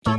If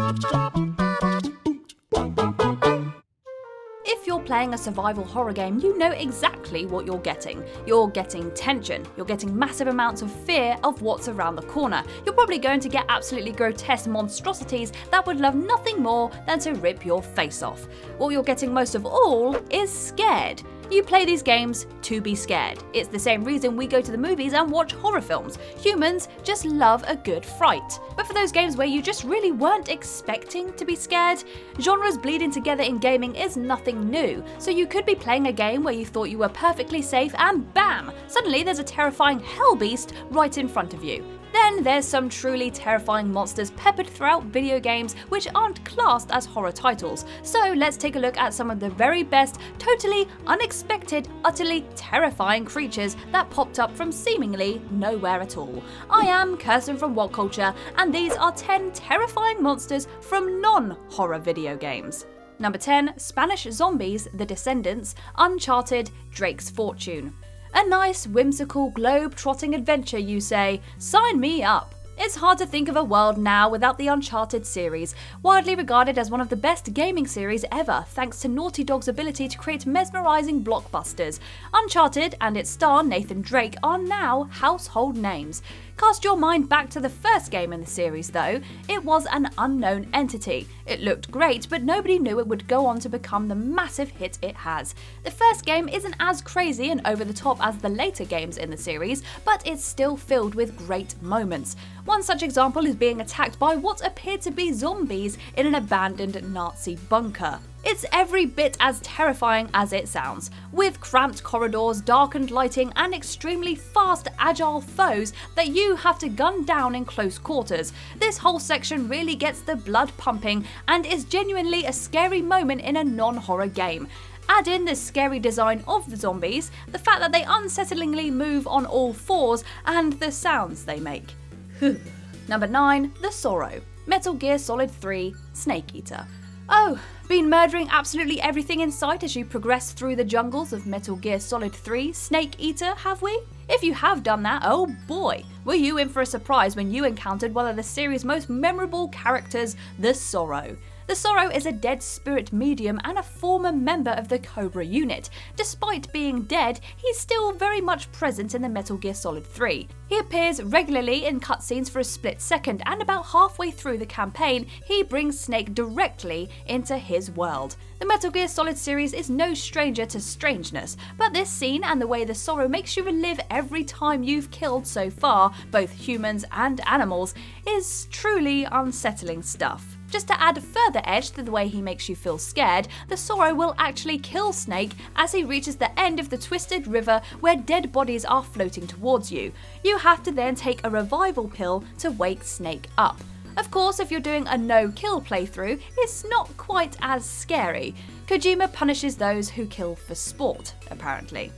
you're playing a survival horror game, you know exactly what you're getting. You're getting tension, you're getting massive amounts of fear of what's around the corner. You're probably going to get absolutely grotesque monstrosities that would love nothing more than to rip your face off. What you're getting most of all is scared. You play these games to be scared. It's the same reason we go to the movies and watch horror films. Humans just love a good fright. But for those games where you just really weren't expecting to be scared, genres bleeding together in gaming is nothing new. So you could be playing a game where you thought you were perfectly safe and bam! Suddenly there's a terrifying hellbeast right in front of you. Then there's some truly terrifying monsters peppered throughout video games which aren't classed as horror titles. So let's take a look at some of the very best, totally unexpected, utterly terrifying creatures that popped up from seemingly nowhere at all. I am Kirsten from WhatCulture, and these are 10 terrifying monsters from non-horror video games. Number 10, Spanish Zombies, The Descendants, Uncharted, Drake's Fortune. A nice, whimsical, globe-trotting adventure, you say? Sign me up! It's hard to think of a world now without the Uncharted series, widely regarded as one of the best gaming series ever, thanks to Naughty Dog's ability to create mesmerising blockbusters. Uncharted and its star Nathan Drake are now household names. Cast your mind back to the first game in the series though. It was an unknown entity. It looked great, but nobody knew it would go on to become the massive hit it has. The first game isn't as crazy and over the top as the later games in the series, but it's still filled with great moments. One such example is being attacked by what appeared to be zombies in an abandoned Nazi bunker. It's every bit as terrifying as it sounds, with cramped corridors, darkened lighting, and extremely fast, agile foes that you have to gun down in close quarters. This whole section really gets the blood pumping and is genuinely a scary moment in a non-horror game. Add in the scary design of the zombies, the fact that they unsettlingly move on all fours, and the sounds they make. Number 9, The Sorrow, Metal Gear Solid 3, Snake Eater. Oh, been murdering absolutely everything in sight as you progress through the jungles of Metal Gear Solid 3 Snake Eater, have we? If you have done that, oh boy, were you in for a surprise when you encountered one of the series' most memorable characters, The Sorrow. The Sorrow is a dead spirit medium and a former member of the Cobra unit. Despite being dead, he's still very much present in the Metal Gear Solid 3. He appears regularly in cutscenes for a split second, and about halfway through the campaign, he brings Snake directly into his world. The Metal Gear Solid series is no stranger to strangeness, but this scene and the way the Sorrow makes you relive every time you've killed so far, both humans and animals, is truly unsettling stuff. Just to add further edge to the way he makes you feel scared, the Sorrow will actually kill Snake as he reaches the end of the twisted river where dead bodies are floating towards you. You have to then take a revival pill to wake Snake up. Of course, if you're doing a no-kill playthrough, it's not quite as scary. Kojima punishes those who kill for sport, apparently.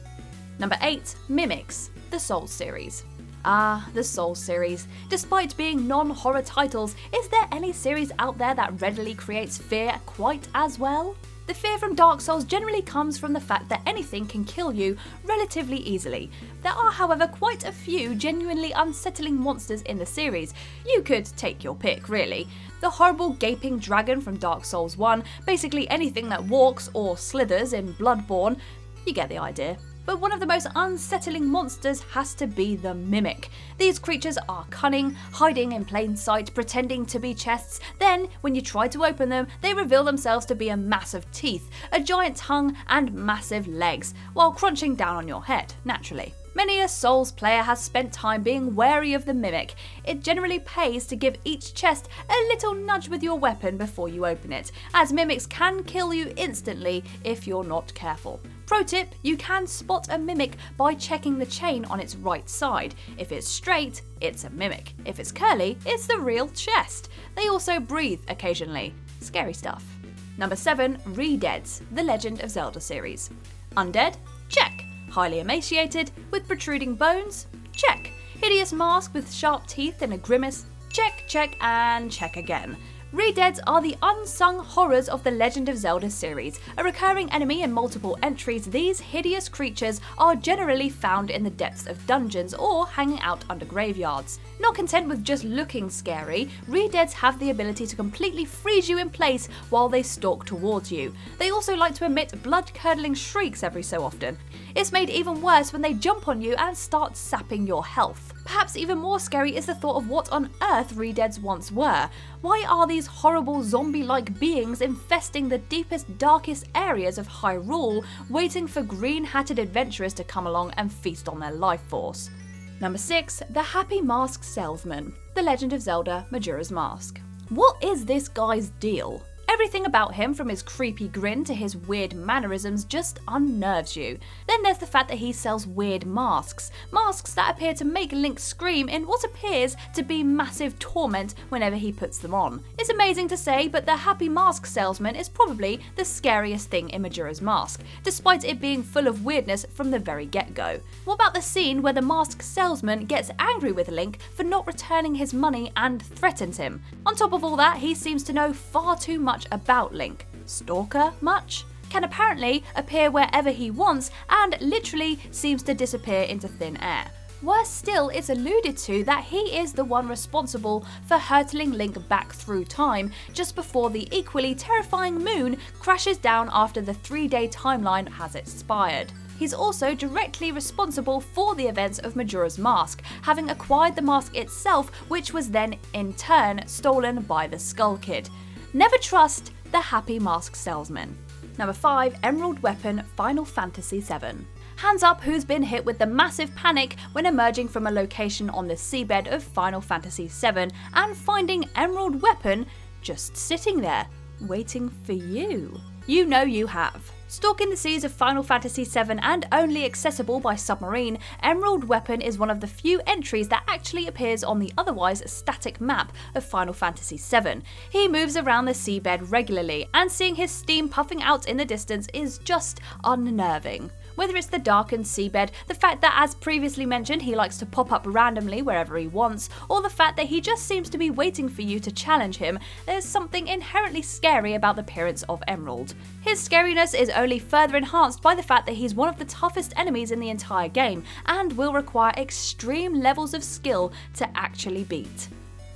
Number 8, Mimics, the Souls series. Ah, the Souls series. Despite being non-horror titles, is there any series out there that readily creates fear quite as well? The fear from Dark Souls generally comes from the fact that anything can kill you relatively easily. There are, however, quite a few genuinely unsettling monsters in the series. You could take your pick, really. The horrible gaping dragon from Dark Souls 1, basically anything that walks or slithers in Bloodborne. You get the idea. But one of the most unsettling monsters has to be the Mimic. These creatures are cunning, hiding in plain sight, pretending to be chests. Then, when you try to open them, they reveal themselves to be a mass of teeth, a giant tongue, and massive legs, while crunching down on your head, naturally. Many a Souls player has spent time being wary of the Mimic. It generally pays to give each chest a little nudge with your weapon before you open it, as Mimics can kill you instantly if you're not careful. Pro tip, you can spot a Mimic by checking the chain on its right side. If it's straight, it's a Mimic. If it's curly, it's the real chest. They also breathe occasionally. Scary stuff. Number 7, REDEADS, the Legend of Zelda series. Undead? Check. Highly emaciated, with protruding bones? Check. Hideous mask with sharp teeth and a grimace? Check, check, and check again. REDEADS are the unsung horrors of the Legend of Zelda series. A recurring enemy in multiple entries, these hideous creatures are generally found in the depths of dungeons or hanging out under graveyards. Not content with just looking scary, REDEADS have the ability to completely freeze you in place while they stalk towards you. They also like to emit blood-curdling shrieks every so often. It's made even worse when they jump on you and start sapping your health. Perhaps even more scary is the thought of what on earth REDEADS once were. Why are these horrible zombie-like beings infesting the deepest, darkest areas of Hyrule, waiting for green-hatted adventurers to come along and feast on their life force? Number 6. The Happy Mask Salesman. The Legend of Zelda Majora's Mask. What is this guy's deal? Everything about him, from his creepy grin to his weird mannerisms, just unnerves you. Then there's the fact that he sells weird masks. Masks that appear to make Link scream in what appears to be massive torment whenever he puts them on. It's amazing to say, but the Happy Mask Salesman is probably the scariest thing in Majora's Mask, despite it being full of weirdness from the very get-go. What about the scene where the mask salesman gets angry with Link for not returning his money and threatens him? On top of all that, he seems to know far too much about Link. Stalker much? Can apparently appear wherever he wants and literally seems to disappear into thin air. Worse still, it's alluded to that he is the one responsible for hurtling Link back through time just before the equally terrifying moon crashes down after the 3-day timeline has expired. He's also directly responsible for the events of Majora's Mask, having acquired the mask itself, which was then in turn stolen by the Skull Kid. Never trust the Happy Mask Salesman. Number 5. Emerald Weapon Final Fantasy VII. Hands up who's been hit with the massive panic when emerging from a location on the seabed of Final Fantasy VII and finding Emerald Weapon just sitting there, waiting for you. You know you have. Stalking the seas of Final Fantasy VII and only accessible by submarine, Emerald Weapon is one of the few entries that actually appears on the otherwise static map of Final Fantasy VII. He moves around the seabed regularly, and seeing his steam puffing out in the distance is just unnerving. Whether it's the darkened seabed, the fact that, as previously mentioned, he likes to pop up randomly wherever he wants, or the fact that he just seems to be waiting for you to challenge him, there's something inherently scary about the appearance of Emerald. His scariness is only further enhanced by the fact that he's one of the toughest enemies in the entire game, and will require extreme levels of skill to actually beat.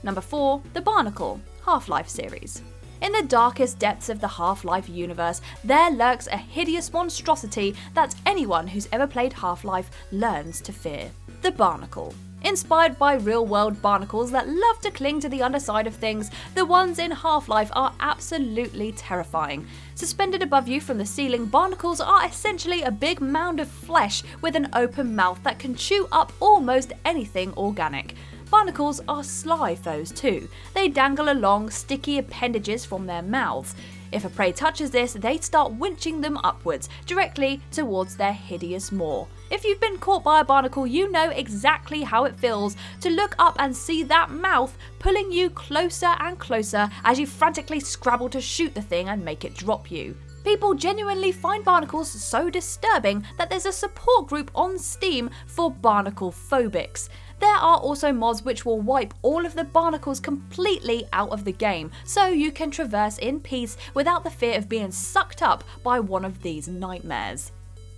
Number 4. The Barnacle, Half-Life series. In the darkest depths of the Half-Life universe, there lurks a hideous monstrosity that anyone who's ever played Half-Life learns to fear. The Barnacle. Inspired by real-world barnacles that love to cling to the underside of things, the ones in Half-Life are absolutely terrifying. Suspended above you from the ceiling, barnacles are essentially a big mound of flesh with an open mouth that can chew up almost anything organic. Barnacles are sly foes too. They dangle along sticky appendages from their mouths. If a prey touches this, they start winching them upwards, directly towards their hideous maw. If you've been caught by a barnacle, you know exactly how it feels to look up and see that mouth pulling you closer and closer as you frantically scrabble to shoot the thing and make it drop you. People genuinely find barnacles so disturbing that there's a support group on Steam for barnacle phobics. There are also mods which will wipe all of the barnacles completely out of the game, so you can traverse in peace without the fear of being sucked up by one of these nightmares.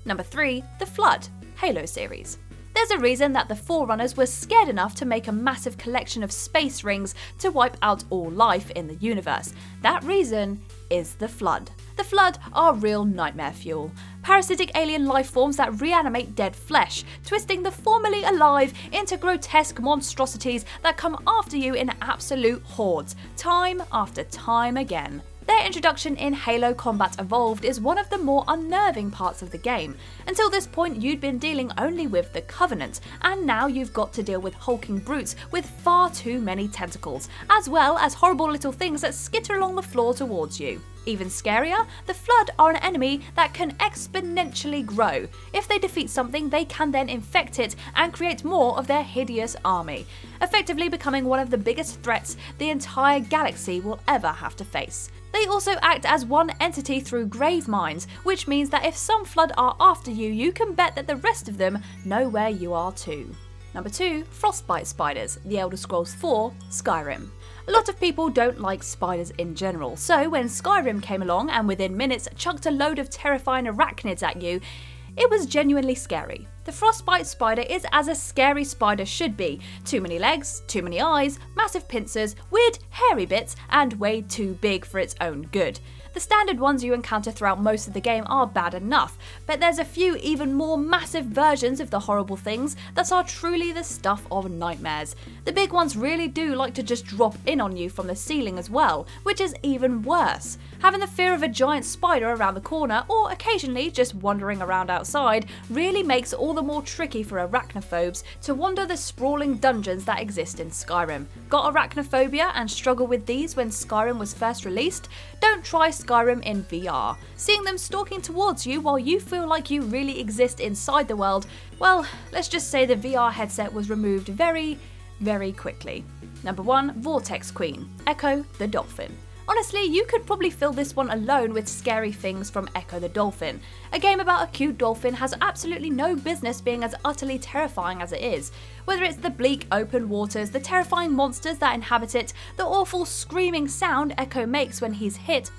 Number 3. The Flood, Halo series. There's a reason that the Forerunners were scared enough to make a massive collection of space rings to wipe out all life in the universe. That reason is the Flood. The Flood are real nightmare fuel. Parasitic alien life forms that reanimate dead flesh, twisting the formerly alive into grotesque monstrosities that come after you in absolute hordes, time after time again. Their introduction in Halo Combat Evolved is one of the more unnerving parts of the game. Until this point, you'd been dealing only with the Covenant, and now you've got to deal with hulking brutes with far too many tentacles, as well as horrible little things that skitter along the floor towards you. Even scarier, the Flood are an enemy that can exponentially grow. If they defeat something, they can then infect it and create more of their hideous army, effectively becoming one of the biggest threats the entire galaxy will ever have to face. They also act as one entity through grave mines, which means that if some Flood are after you, you can bet that the rest of them know where you are too. Number 2. Frostbite Spiders, The Elder Scrolls IV, Skyrim. A lot of people don't like spiders in general, so when Skyrim came along and within minutes chucked a load of terrifying arachnids at you, it was genuinely scary. The frostbite spider is as a scary spider should be. Too many legs, too many eyes, massive pincers, weird hairy bits, and way too big for its own good. The standard ones you encounter throughout most of the game are bad enough, but there's a few even more massive versions of the horrible things that are truly the stuff of nightmares. The big ones really do like to just drop in on you from the ceiling as well, which is even worse. Having the fear of a giant spider around the corner, or occasionally just wandering around outside, really makes it all the more tricky for arachnophobes to wander the sprawling dungeons that exist in Skyrim. Got arachnophobia and struggle with these when Skyrim was first released? Don't try Skyrim in VR. Seeing them stalking towards you while you feel like you really exist inside the world, well, let's just say the VR headset was removed very, very quickly. Number 1, Vortex Queen, ECCO the Dolphin. Honestly, you could probably fill this one alone with scary things from ECCO the Dolphin. A game about a cute dolphin has absolutely no business being as utterly terrifying as it is. Whether it's the bleak open waters, the terrifying monsters that inhabit it, the awful screaming sound ECCO makes when he's hit,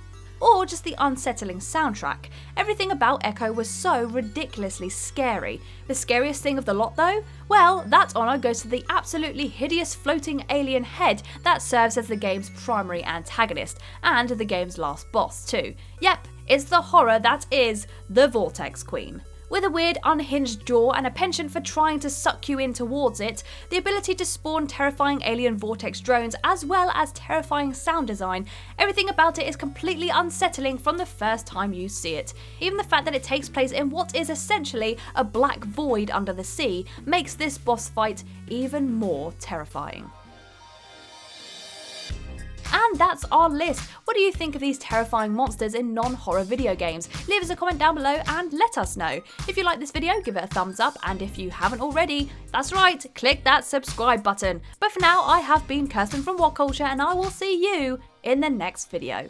or just the unsettling soundtrack. Everything about ECCO was so ridiculously scary. The scariest thing of the lot though? Well, that honour goes to the absolutely hideous floating alien head that serves as the game's primary antagonist, and the game's last boss too. Yep, it's the horror that is the Vortex Queen. With a weird unhinged jaw and a penchant for trying to suck you in towards it, the ability to spawn terrifying alien vortex drones as well as terrifying sound design, everything about it is completely unsettling from the first time you see it. Even the fact that it takes place in what is essentially a black void under the sea makes this boss fight even more terrifying. And that's our list. What do you think of these terrifying monsters in non-horror video games? Leave us a comment down below and let us know. If you like this video, give it a thumbs up, and if you haven't already, that's right, click that subscribe button. But for now, I have been Kirsten from WhatCulture, and I will see you in the next video.